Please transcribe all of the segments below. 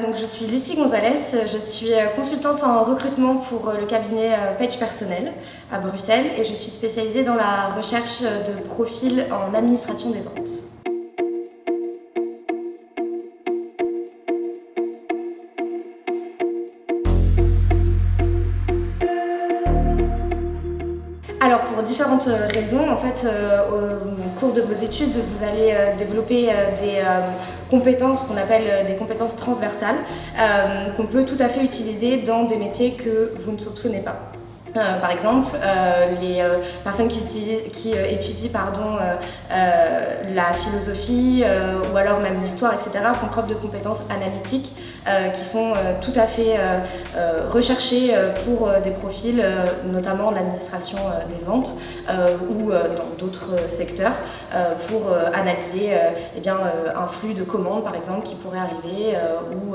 Donc je suis Lucie Gonzalez, je suis consultante en recrutement pour le cabinet Page Personnel à Bruxelles et je suis spécialisée dans la recherche de profils en administration des ventes. Alors pour différentes raisons, en fait, au cours de vos études, vous allez développer des compétences qu'on appelle des compétences transversales qu'on peut tout à fait utiliser dans des métiers que vous ne soupçonnez pas. Par exemple, les personnes qui étudient la philosophie ou alors même l'histoire, etc., font preuve de compétences analytiques qui sont tout à fait recherchées pour des profils, notamment en administration des ventes ou dans d'autres secteurs, pour analyser un flux de commandes, par exemple, qui pourrait arriver ou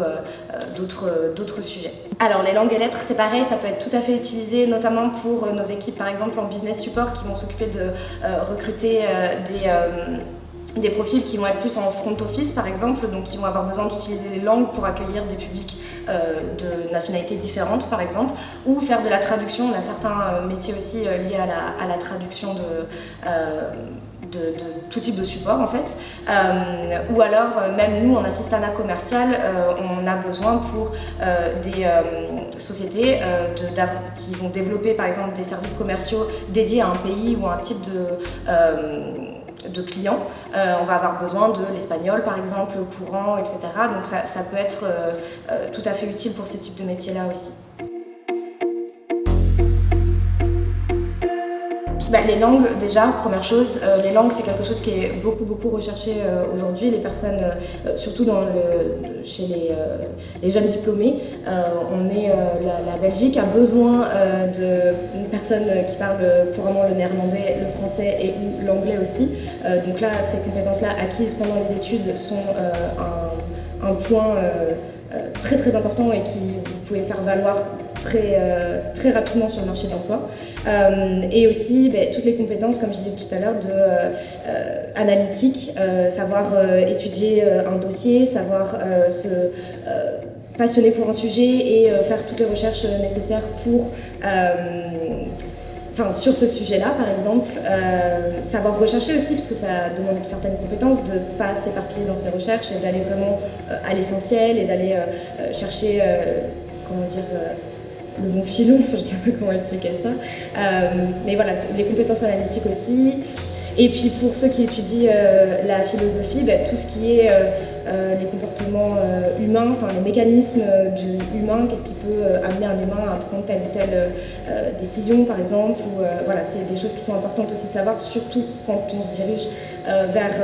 d'autres sujets. Alors les langues et lettres, c'est pareil, ça peut être tout à fait utilisé, notamment pour nos équipes par exemple en business support qui vont s'occuper de recruter des profils qui vont être plus en front office par exemple, donc qui vont avoir besoin d'utiliser les langues pour accueillir des publics de nationalités différentes par exemple, ou faire de la traduction. On a certains métiers aussi liés à la traduction de tout type de support en fait, ou alors même nous en assistanat commercial on a besoin pour des sociétés qui vont développer par exemple des services commerciaux dédiés à un pays ou à un type de clients. On va avoir besoin de l'espagnol par exemple, le courant, etc. Donc ça peut être tout à fait utile pour ce type de métiers là aussi. Les langues, déjà, première chose, les langues c'est quelque chose qui est beaucoup recherché aujourd'hui. Les personnes, surtout chez les jeunes diplômés, la Belgique a besoin de personnes qui parlent couramment le néerlandais, le français et l'anglais aussi. Donc là, ces compétences-là acquises pendant les études sont un point très important et qui vous pouvez faire valoir très rapidement sur le marché de l'emploi. Et aussi toutes les compétences, comme je disais tout à l'heure, analytiques, savoir étudier un dossier, savoir se passionner pour un sujet et faire toutes les recherches nécessaires sur ce sujet-là, par exemple, savoir rechercher aussi, parce que ça demande certaines compétences, de ne pas s'éparpiller dans ses recherches et d'aller vraiment à l'essentiel et d'aller chercher, le bon filon, je ne sais pas comment expliquer ça. Mais voilà, les compétences analytiques aussi. Et puis pour ceux qui étudient la philosophie, tout ce qui est les comportements humains, les mécanismes du humain, qu'est-ce qui peut amener un humain à prendre telle ou telle décision par exemple. C'est des choses qui sont importantes aussi de savoir, surtout quand on se dirige vers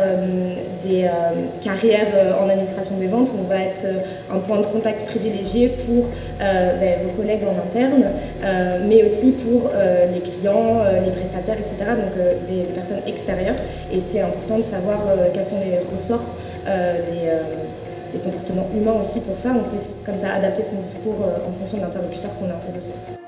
des carrières en administration des ventes. On va être un point de contact privilégié pour vos collègues en interne, mais aussi pour les clients, les prestataires, etc. Donc des personnes extérieures. Et c'est important de savoir quels sont les ressorts des comportements humains aussi pour ça. On sait comme ça adapter son discours en fonction de l'interlocuteur qu'on a en face de soi.